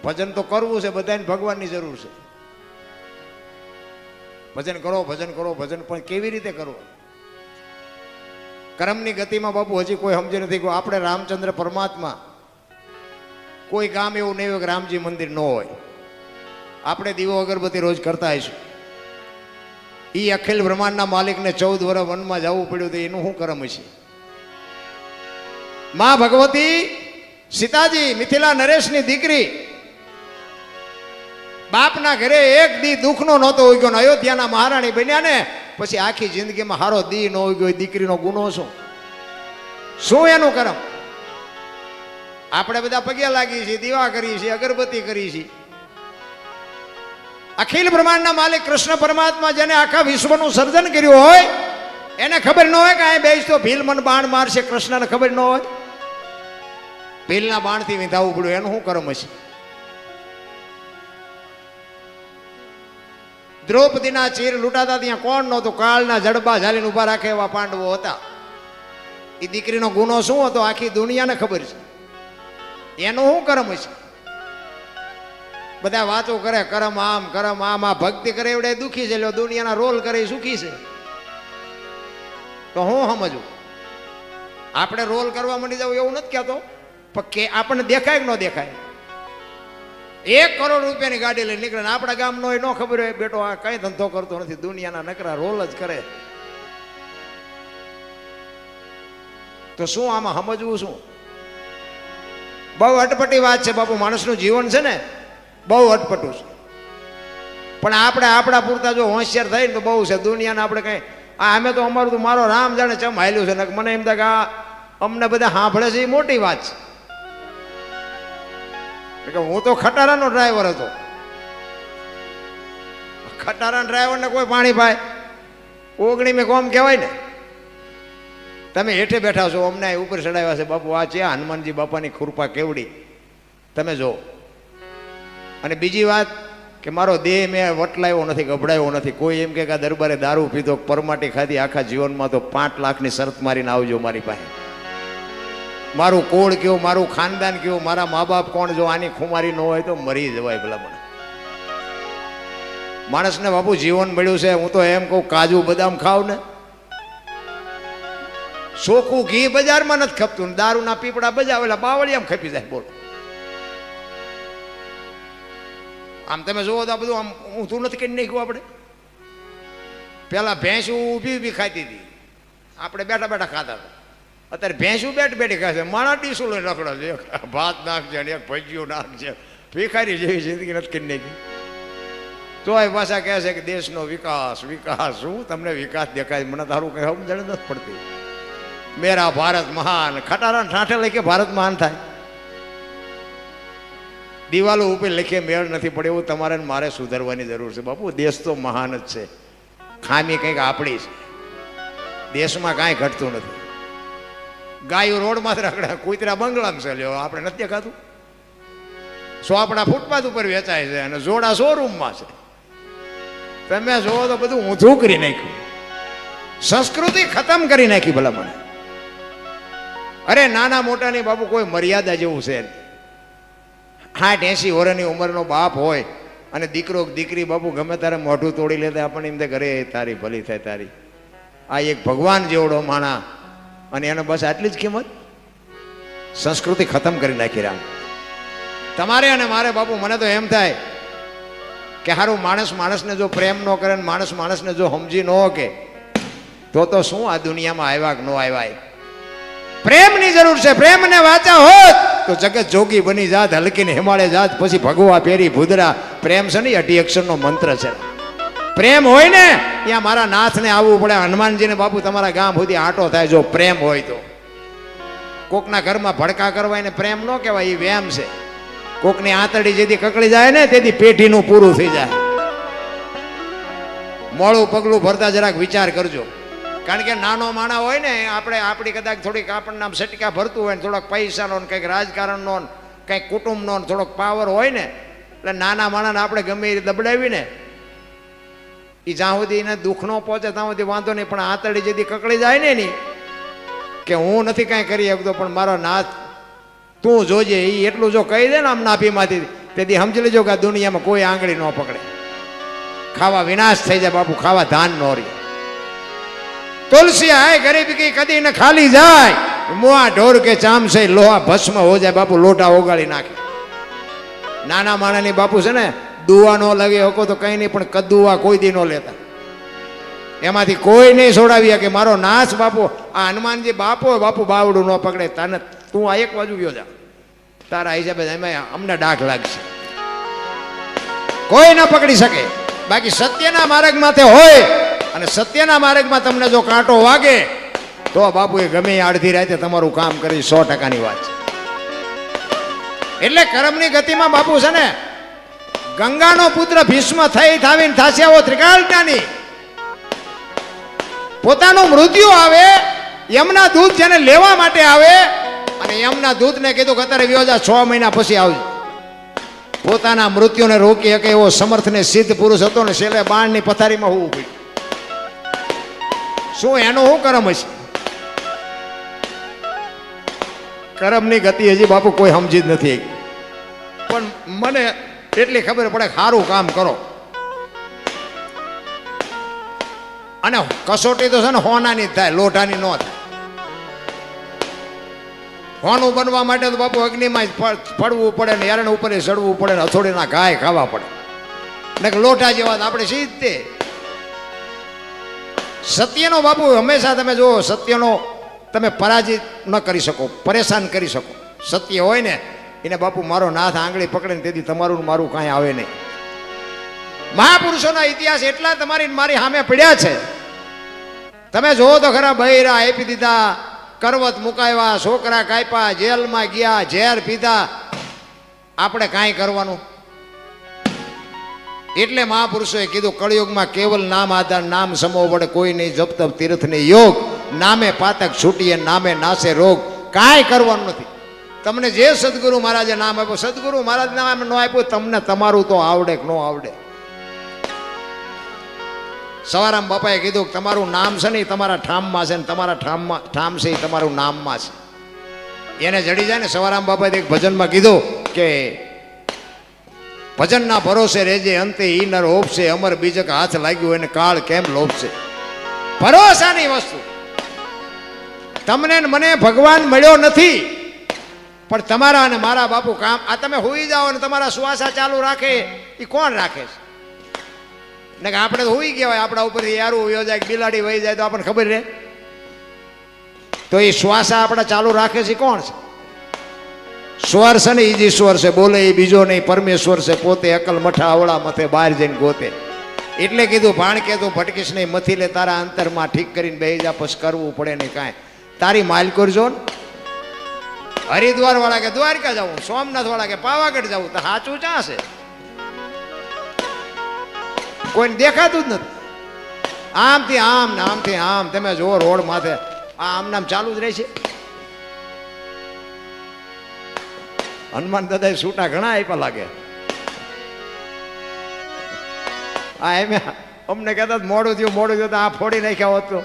ભજન તો કરવું છે, બધાને ભગવાનની જરૂર છે. ભજન કરો, ભજન કરો, ભજન પણ કેવી રીતે કરવું? કર્મની ગતિમાં બાપુ હજી કોઈ સમજે નથી કે આપણે રામચંદ્ર પરમાત્મા, કોઈ ગામ એવું નહીં હોય કે રામજી મંદિર ન હોય. આપણે દીવો અગરબત્તી રોજ કરતા હશું. એ અખિલ બ્રહ્માંડના માલિકને 14 વર્ષ વનમાં જવું પડ્યું તો એનું શું કર્મ છે? માં ભગવતી સીતાજી મિથિલા નરેશની દીકરી, બાપના ઘરે એક દી દુઃખનો નહોતો ઉગ્યો ને અયોધ્યાના મહારાણી બન્યા ને પછી આખી જિંદગીમાં હારો દી ન ઉગ્યો. દીકરીનો ગુનો શું? શું એનું કર્મ? આપણે બધા પગે લાગીએ છીએ, દીવા કરીએ છીએ, અગરબત્તી કરીએ છીએ. અખિલ બ્રહ્માંડના માલિક કૃષ્ણ પરમાત્મા જેને આખા વિશ્વનું સર્જન કર્યું હોય એને ખબર ન હોય કે અહીં બેસ તો ભીલ મન બાણ મારશે. કૃષ્ણને ખબર ન હોય? ભીલના બાણથી વિંધાવવું પડ્યું, એનું શું કર્મ હશે? દ્રૌપદીના ચીર લૂંટાતા ત્યાં કોણ નહોતું? કાળના જડબા ઝાલીને ઉભા રાખે એવા પાંડવો હતા. એ દીકરીનો ગુનો શું હતો આખી દુનિયાને ખબર છે. એનું શું કર્મ હશે? બધા વાતો કરે કરમ આમ કરમ આમ, આ ભક્તિ કરે એવડે દુખી છે, દુનિયાના રોલ કરે સુખી છે. તો હું સમજવું? આપણે રોલ કરવા માંડી જવું એવું નથી કહેતો, પણ કે આપણને દેખાય કે ન દેખાય? 1 કરોડ રૂપિયાની ગાડી લઈને નીકળે, આપણા ગામનો ન ખબર હોય બેટો આ કઈ ધંધો કરતો નથી, દુનિયાના નકરા રોલ જ કરે. તો શું આમાં સમજવું? શું બહુ અટપટી વાત છે બાપુ. માણસનું જીવન છે ને બહુ અટપટું છે. પણ આપણે આપણા પૂરતા જો હોશિયાર થાય ને તો બહુ છે. દુનિયાને આપણે કઈ અમે તો અમારું તો મારો રામ જાણે ચમ હાલ્યું છે ને મને એમ થાય કે આ અમને બધા સાંભળે છે એ મોટી વાત છે. હું તો ખટારાનો ડ્રાઈવર હતો. ખટારાના ડ્રાઈવરને કોઈ પાણી પાય ઓગણી મેં કોમ કહેવાય ને. તમે હેઠે બેઠા છો, અમને ઉપર ચડાવ્યા છે બાપુ. આ છે હનુમાનજી બાપાની કૃપા કેવડી તમે જો. અને બીજી વાત કે મારો દેહ મેં વટલાયો નથી, ગભડાયો નથી. કોઈ એમ કે દરબારે દારૂ પીધો, પરમાટી ખાધી આખા જીવનમાં તો 5 લાખની શરત મારીને આવજો મારી પાસે. મારું કોળ કેવું, મારું ખાનદાન કેવું, મારા મા બાપ કોણ, જો આની ખુમારી ન હોય તો મરી જવાય ભલા મને. માણસને બાપુ જીવન મળ્યું છે. હું તો એમ કહું કાજુ બદામ ખાવ ને, ચોખ્ખું ઘી બજારમાં નથી ખપતું, દારૂના પીપડા બજાવેલા બાવળિયામાં ખપી જાય. બોલો આમ તમે જોવો તો આ બધું આમ ઊંધું નથી કરી નાખ્યું. આપણે પેલા ભેંસું ઊભી ઊભી ખાતી હતી, આપણે બેઠા બેઠા ખાતા હતા. અત્યારે ભેંસું બેઠ બેઠી ખાશે. માણા ડીશું લઈને રખડો છે, એક ભાત નાખશે ને એક ભજીયું નાખશે. ભિખારી જેવી જિંદગી નથી કરી નાખી. તો એ પાછા કહે છે કે દેશનો વિકાસ વિકાસ. શું તમને વિકાસ દેખાય? મને તારું કઈ સમજણ નથી પડતી. મેરા ભારત મહાન. ખટારા ઠાઠે લખે ભારત મહાન થાય? દિવાલો ઉપર લખે મેળ નથી પડે. એવું તમારે મારે સુધારવાની જરૂર છે બાપુ. દેશ તો મહાન જ છે. ખામી કંઈક આપણી છે. દેશમાં કાંઈ ઘટતું નથી. ગાયો રોડમાં રખડે, કૂતરા બંગલામાં છે. લ્યો આપણે નથી દેખાતું? સોપડા ફૂટપાથ ઉપર વેચાય છે અને જોડા શોરૂમમાં છે. તમે જોવો તો બધું ઊંધું કરી નાખ્યું. સંસ્કૃતિ ખતમ કરી નાખી ભલા મને. અરે નાના મોટાની બાપુ કોઈ મર્યાદા જેવું છે. 60-80 વર્ષની ઉંમરનો બાપ હોય અને દીકરો દીકરી બાપુ ગમે ત્યારે મોઢું તોડી લેતા આપણને એમ થાય ઘરે તારી ભલી થાય તારી. આ એક ભગવાન જેવડો માણા અને એને બસ આટલી જ કિંમત. સંસ્કૃતિ ખતમ કરી નાખી રામ. તમારે અને મારે બાપુ મને તો એમ થાય કે હારું માણસ માણસને જો પ્રેમ ન કરે ને માણસ માણસને જો સમજી ન કે તો શું આ દુનિયામાં આવ્યા કે ન આવ્યા? પ્રેમની જરૂર છે. પ્રેમને વાંચા હોત તો જગત જોગી બની જાત, હલકીને હિમાલય જાત, પછી ભગવા પેરી ભૂદરા. પ્રેમ છે ને 8 અક્ષરનો મંત્ર છે. પ્રેમ હોય ને ત્યાં મારા નાથને આવવું પડે. હનુમાનજીને બાપુ તમારા ગામ સુધી આંટો થાય જો પ્રેમ હોય તો. કોકના ઘરમાં ભડકા કરવા એને પ્રેમ ન કહેવાય, એ વ્યામ છે. કોકની આંતરડી જેથી કકડી જાય ને તેથી પેઢીનું પૂરું થઈ જાય. મોડું પગલું ભરતા જરાક વિચાર કરજો. કારણ કે નાનો માણા હોય ને, આપણે આપણી કદાચ થોડીક આપણને આમ સટકા ભરતું હોય ને, થોડોક પૈસાનો ને કંઈક રાજકારણનો ને કંઈક કુટુંબનો ને થોડોક પાવર હોય ને, એટલે નાના માણાને આપણે ગમે એ દબડાવીને એ જ્યાં સુધી એને દુઃખ ન પહોંચે ત્યાં સુધી વાંધો નહીં. પણ આંતરડી જેથી કકડી જાય ને એની કે હું નથી કાંઈ કરી શકતો પણ મારો નાથ તું જોજે, એ એટલું જો કહી દે ને આમ નાભીમાંથી તેથી સમજી લેજો કે આ દુનિયામાં કોઈ આંગળી ન પકડે. ખાવા વિનાશ થઈ જાય બાપુ, ખાવા ધાન ન રહે. તુલસી આય ગરીબ કી કદી ન ખાલી જાય, મુઆ ઢોર કે ચામ છે લોહા ભસ્મ હો જાય બાપુ, લોટા ઓગાળી નાખે. નાના માણાની બાપુ છે ને દુવા ન લગે હકો તો કઈ નહીં, પણ કદુવા કોઈ દી ન લેતા. એમાંથી કોઈ નહીં છોડાવી કે મારો નાશ બાપુ. આ હનુમાનજી બાપો બાપુ બાવડું ન પકડે. તને તું આ એક બાજુ ગયો જા, તારા હિસાબે એમાં અમને ડાઘ લાગશે. કોઈ ન પકડી શકે. બાકી સત્યના માર્ગમાં તે હોય અને સત્યના માર્ગમાં તમને જો કાંટો વાગે તો બાપુ એ ગમે અડધી રાતે તમારું કામ કરી 100%ની વાત છે. એટલે કર્મની ગતિમાં બાપુ છે ને ગંગાનો પુત્ર ભીષ્મ થઈ થાવીને થાશે આવો ત્રિકાળની. પોતાનું મૃત્યુ આવે, યમના દૂત જેને લેવા માટે આવે અને યમના દૂતને કીધું કે અત્યારે વ્યો જા, 6 મહિના પછી આવજો. પોતાના મૃત્યુને રોકી શકે એવો સમર્થ ને સિદ્ધ પુરુષ હતો ને છેલ્લે બાણની પથારીમાં હોવું પડ્યું. શું એનો શું કર્મ હશે? કર્મની ગતિ હજી બાપુ કોઈ સમજી જ નથી. પણ મને એટલી ખબર પડે સારું કામ કરો. અને કસોટી તો છે ને હોનાની જ થાય, લોટાની ન થાય. હોનું બનવા માટે તો બાપુ અગ્નિમાં જ પડવું પડે ને યારણ ઉપર ચડવું પડે ને હથોડીના ગાય ખાવા પડે ને લોટા જેવા આપણે સીધે. સત્યનો બાપુ હંમેશા તમે જુઓ, સત્યનો તમે પરાજિત ન કરી શકો, પરેશાન કરી શકો. સત્ય હોય ને એને બાપુ મારો નાથ આંગળી પકડે ને તેથી તમારું મારું કાંઈ આવે નહીં. મહાપુરુષોના ઇતિહાસ એટલા તમારી મારી સામે પડ્યા છે. તમે જોવો તો ખરા, બૈરા આપી દીધા, કરવત મુકાવ્યા, છોકરા કાપ્યા, જેલમાં ગયા, ઝેર પીધા. આપણે કાંઈ કરવાનું? એટલે મહાપુરુષોએ કીધું કળિયુગમાં કેવલ નામ આધાર, નામ સમો વડે કોઈ નહીં, જપ તપ તીર્થ ને યોગ, નામે પાતક છૂટીએ નામે નાશે રોગ. કાંઈ કરવાનું નથી. તમને જે સદગુરુ મહારાજે નામ આપ્યું, સદગુરુ મહારાજ નામ ન આપ્યું, તમને તમારું તો આવડે કે ન આવડે. સવારામ બાપાએ કીધું કે તમારું નામ છે ને તમારા ઠામમાં છે ને તમારા ઠામ છે એ તમારું નામમાં છે. એને જડી જાય ને સવારામ બાપાએ એક ભજનમાં કીધું કે ભજનના ભરોસે રહેજે, અંતે ઈ નર હોપશે, અમર બીજક હાથ લાગ્યું એને કાળ કેમ લોપશે. ભરોસાની વસ્તુ. તમને મને ભગવાન મળ્યો નથી, પણ તમારા અને મારા બાપુ કામ. આ તમે હોઈ જાઓ અને તમારા શ્વાસા ચાલુ રાખે એ કોણ રાખે છે? ને કે આપણે તો હોઈ ગયા હોય, આપણા ઉપરથી યારું વયો જાય, બિલાડી વહી જાય તો આપણને ખબર રહે? તો એ શ્વાસા આપણા ચાલુ રાખે છે કોણ છે? સ્વર છે ને એ જ ઈશ્વર છે, બોલે એ બીજો નહીં, પરમેશ્વર છે પોતે, અકલ મઠા અવળા મથે બહાર જઈને ગોતે. એટલે કીધું ભાણ કે તું ભટકીશ નહીં, મથી લે તારા અંતરમાં, ઠીક કરીને બેહી જા, પછી કરવું પડે નહીં કાંઈ. તારી માલ કરજો ને. હરિદ્વાર વાળા કે દ્વારકા જવું, સોમનાથ વાળા કે પાવાગઢ જવું, તો સાચું ક્યાં છે? કોઈને દેખાતું જ નથી. આમથી આમ ને આમથી આમ તમે જુઓ રોડ માથે આમ નામ ચાલુ જ રહે છે. હનુમાન દાદાએ છૂટા ઘણા આપ્યા લાગે. આ એમ અમને કહેતા મોડું થયું આ ફોડી નાખ્યા હોત તો